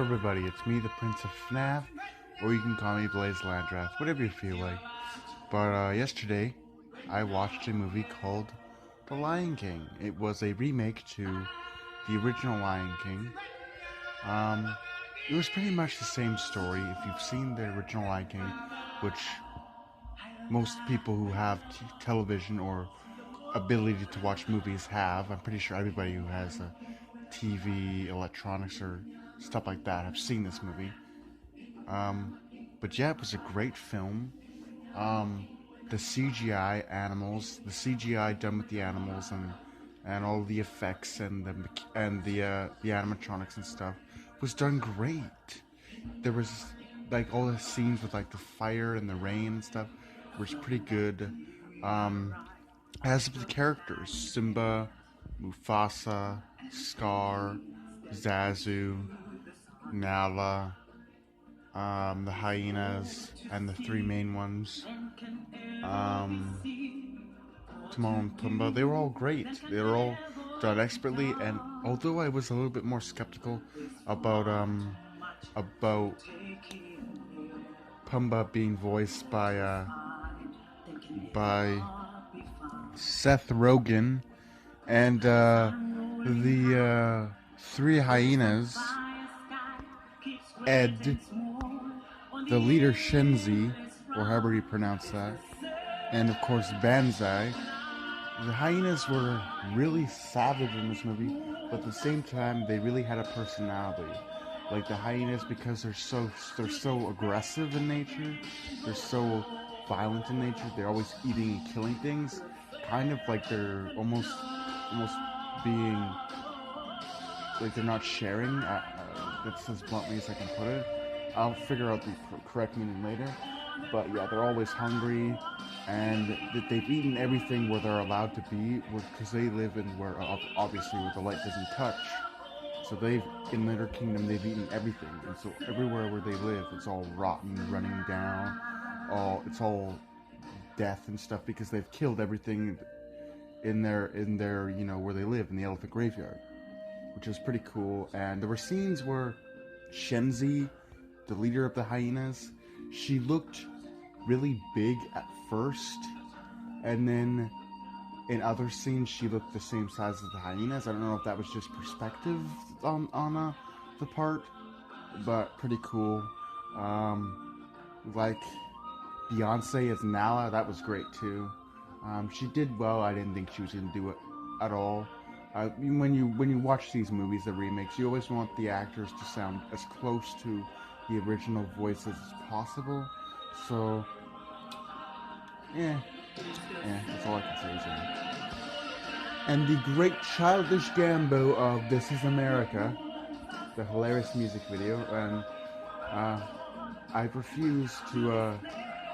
everybody, it's me, the Prince of FNAF, or you can call me Blaze Landrath, whatever you feel like. But yesterday, I watched a movie called The Lion King. It was a remake to the original Lion King. It was pretty much the same story. If you've seen the original Lion King, which most people who have television or ability to watch movies have, I'm pretty sure everybody who has a TV, electronics, or stuff like that have seen this movie. Um, but yeah, it was a great film. Um, the CGI animals, the CGI done with the animals, and all the effects and the animatronics and stuff was done great. There was like all the scenes with like the fire and the rain and stuff was pretty good. Um, as of the characters, Simba, Mufasa, Scar, Zazu, Nala, the hyenas, and the three main ones, um, Timon and Pumbaa, they were all great. They were all done expertly, and although I was a little bit more skeptical about Pumbaa being voiced by Seth Rogen and the three hyenas, Ed, the leader Shenzi, or however you pronounce that, and of course Banzai. The hyenas were really savage in this movie, but at the same time they really had a personality. Like the hyenas, because they're so aggressive in nature, they're so violent in nature. They're always eating and killing things, kind of like they're almost being like they're not sharing. That's as bluntly as I can put it. I'll figure out the correct meaning later. But yeah, they're always hungry, and that they've eaten everything where they're allowed to be, because they live in where obviously where the light doesn't touch. So in their kingdom, they've eaten everything, and so everywhere where they live, it's all rotten, running down. It's all death and stuff because they've killed everything in their where they live in the elephant graveyard, which is pretty cool. And there were scenes where Shenzi, the leader of the hyenas, she looked really big at first, and then in other scenes she looked the same size as the hyenas. I don't know if that was just perspective on the part, but pretty cool. Like Beyonce as Nala, that was great too. She did well. I didn't think she was going to do it at all. When you watch these movies, the remakes, you always want the actors to sound as close to the original voices as possible. So, yeah, that's all I can say, Jimmy. And the great childish Gambo of "This Is America," the hilarious music video, and I refuse to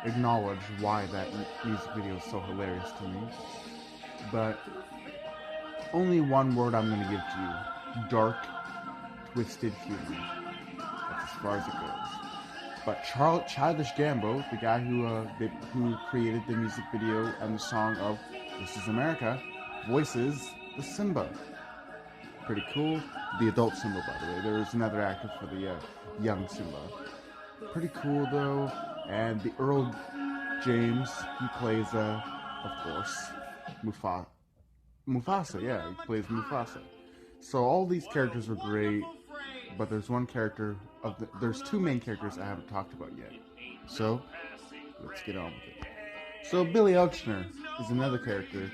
acknowledge why that music video is so hilarious to me. But only one word I'm going to give to you: dark, twisted humor. That's as far as it goes. But Childish Gambo, the guy who created the music video and the song of "This Is America," voices the Simba. Pretty cool. The adult Simba, by the way. There is another actor for the young Simba. Pretty cool though. And the Earl James, he plays, of course, Mufasa. Yeah, he plays Mufasa. So all these characters were great, but there's one character there's two main characters I haven't talked about yet. So let's get on with it. So Billy Elchner is another character,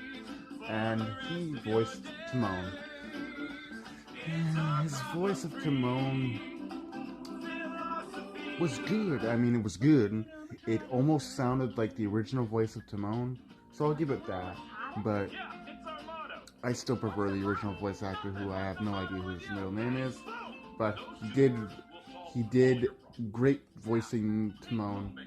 and he voiced Timon. And his voice of Timon was good. I mean, it was good. It almost sounded like the original voice of Timon, so I'll give it that. But I still prefer the original voice actor, who I have no idea who his middle name is. But he did great voicing Timon.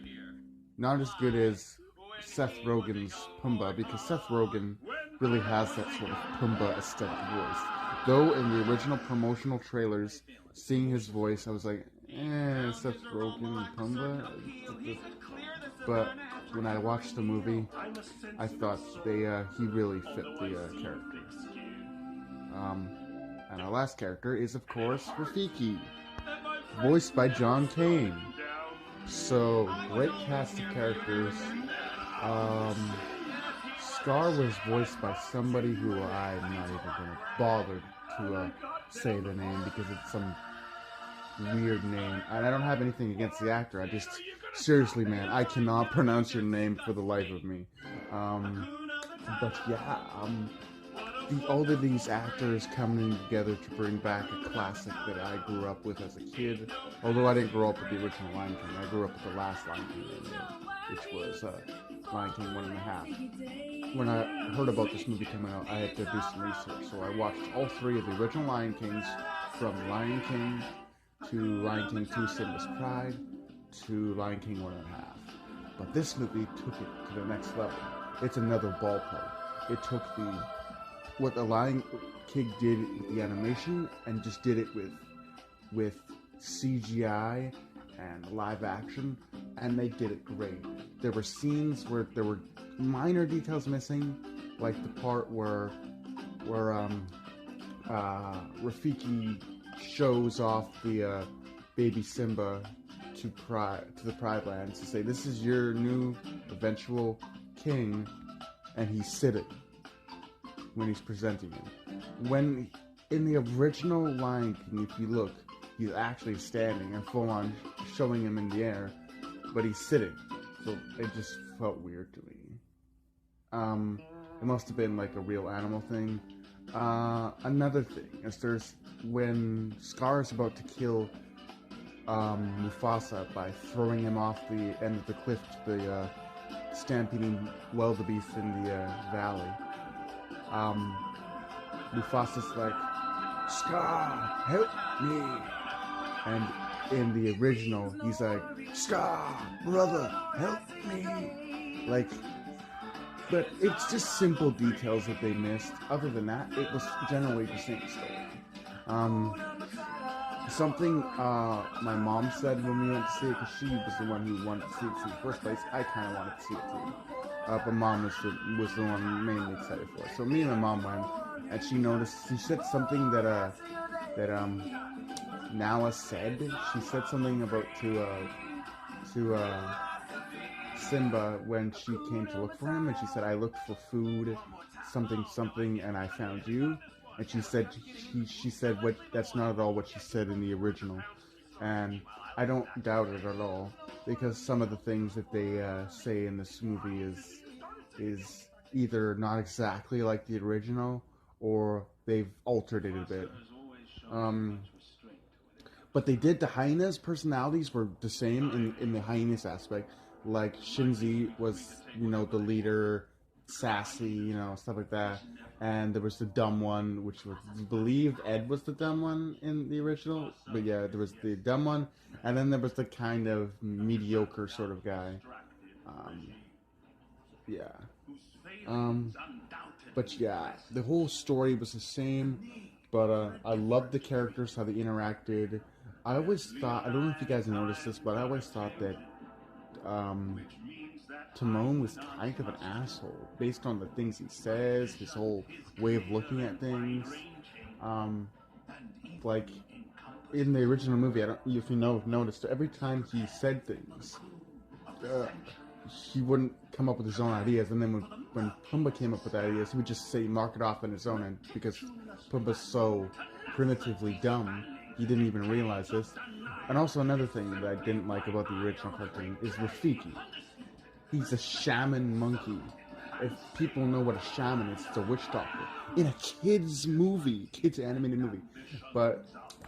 Not as good as Seth Rogen's Pumbaa, because Seth Rogen really has that sort of Pumbaa aesthetic voice. Though in the original promotional trailers, seeing his voice, I was like, Seth Rogen and Pumbaa. But when I watched the movie, I thought he really fit the character. And our last character is, of course, Rafiki. voiced by John Kane. So, great cast of characters. Um, Scar was voiced by somebody who I'm not even going to bother to say the name because it's some weird name. And I don't have anything against the actor. I just, seriously, man, I cannot pronounce your name for the life of me. But yeah, all of these actors coming together to bring back a classic that I grew up with as a kid. Although I didn't grow up with the original Lion King, I grew up with the last Lion King, which was Lion King 1.5. When I heard about this movie coming out, I had to do some research, so I watched all three of the original Lion Kings, from Lion King to Lion King 2 Simba's Pride to Lion King 1.5. But this movie took it to the next level. It's another ballpark. It took what the Lion King did with the animation and just did it with CGI and live action, and they did it great. There were scenes where there were minor details missing, like the part where Rafiki shows off the baby Simba to the Pride Lands to say, "This is your new eventual king," and he's sitting when he's presenting him. When in the original Lion King, if you look, he's actually standing and full on showing him in the air, but he's sitting. So it just felt weird to me. It must have been like a real animal thing. Another thing is when Scar is about to kill Mufasa by throwing him off the end of the cliff to the stampeding wildebeest in the valley. Mufasa's like, "Scar, help me!" And in the original, he's like, "Scar, brother, help me!" But it's just simple details that they missed. Other than that, it was generally the same story. Something my mom said when we went to see it, because she was the one who wanted to see it in the first place. I kind of wanted to see it too. But mom was the one mainly excited for it. So me and my mom went, and she said something that Nala said. She said something about to Simba when she came to look for him, and she said, "I looked for food, something, and I found you." And she said that's not at all what she said in the original, and I don't doubt it at all, because some of the things that they say in this movie is either not exactly like the original, or they've altered it a bit. But they did, the hyenas' personalities were the same in the hyenas aspect. Like Shinzi was, the leader, sassy, stuff like that. And there was the dumb one, which was, I believe Ed was the dumb one in the original. But yeah, there was the dumb one, and then there was the kind of mediocre sort of guy. Yeah. But yeah, the whole story was the same. But I loved the characters, how they interacted. I always thought, I don't know if you guys noticed this, but I always thought that Timon was kind of an asshole based on the things he says, his whole way of looking at things. Like in the original movie, I don't if you noticed, every time he said things, he wouldn't come up with his own ideas, and then when Pumbaa came up with ideas, he would just say mark it off on his own, and because Pumbaa's so primitively dumb, he didn't even realize this. And also another thing that I didn't like about the original cartoon is Rafiki. He's a shaman monkey. If people know what a shaman is, it's a witch doctor in a kids animated movie. But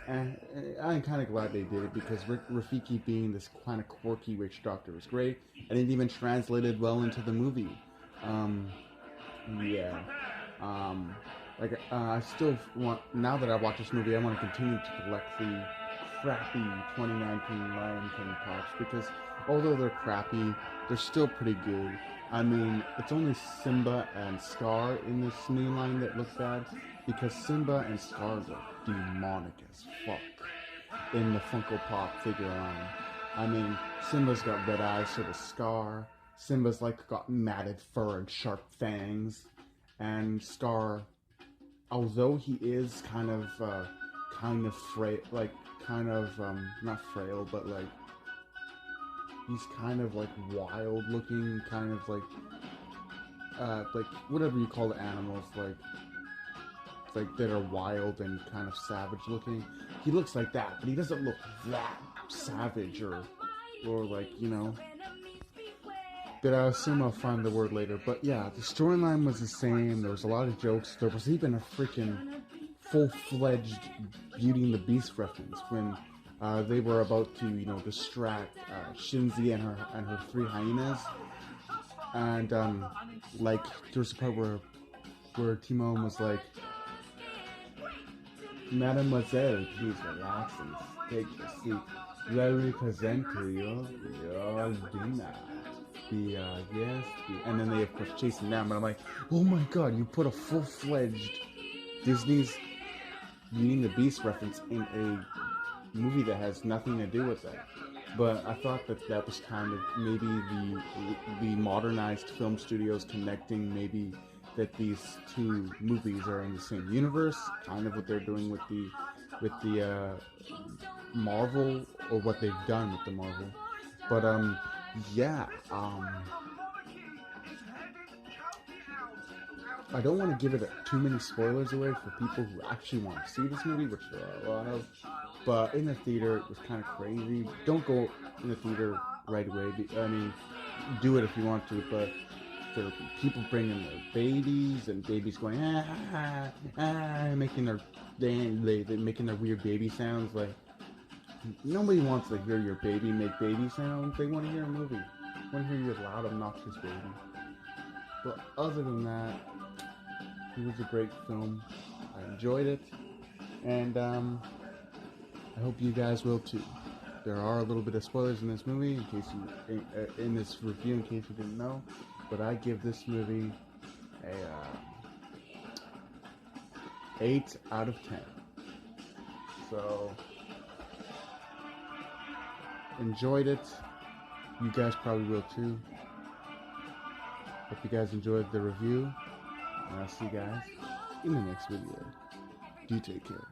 I'm kind of glad they did it, because Rafiki being this kind of quirky witch doctor was great, and it even translated well into the movie. I still want, now that I watch this movie, I want to continue to collect the crappy 2019 Lion King pops, because although they're crappy, they're still pretty good. I mean, it's only Simba and Scar in this new line that look bad, because Simba and Scar are demonic as fuck in the Funko Pop figure line. I mean, Simba's got red eyes, so does Scar. Simba's got matted fur and sharp fangs, and Scar, although he is kind kind of frail, like kind of not frail, but like he's kind of like wild looking, kind of like whatever you call the animals, like that are wild and kind of savage looking. He looks like that, but he doesn't look that savage or like, you know. But I assume I'll find the word later. But yeah, the storyline was the same. There was a lot of jokes. There was even a freaking full-fledged Beauty and the Beast reference when they were about to, you know, distract Shinzi and her three hyenas. And like there's a part where Timon was like, Mademoiselle, please relax and take your seat. Let me present to you your dinner. And then they of course chase him down, but I'm like, oh my god, you put a full-fledged Disney's Beauty and the Beast reference in a movie that has nothing to do with that. But I thought that was kind of maybe the modernized film studios connecting maybe that these two movies are in the same universe, kind of what they're doing with the Marvel, or what they've done with the Marvel. But yeah, I don't want to give it too many spoilers away for people who actually want to see this movie, which there are a lot of. But in the theater, it was kind of crazy. Don't go in the theater right away. I mean, do it if you want to, but there are people bringing their babies, and babies going making they're making their weird baby sounds. Like, nobody wants to hear your baby make baby sounds. They want to hear a movie. They want to hear your loud, obnoxious baby. But other than that, it was a great film. I enjoyed it, and I hope you guys will too. There are a little bit of spoilers in this movie, in case you in this review, in case you didn't know. But I give this movie a 8 out of 10. So enjoyed it. You guys probably will too. Hope you guys enjoyed the review, and I'll see you guys in the next video. Do take care.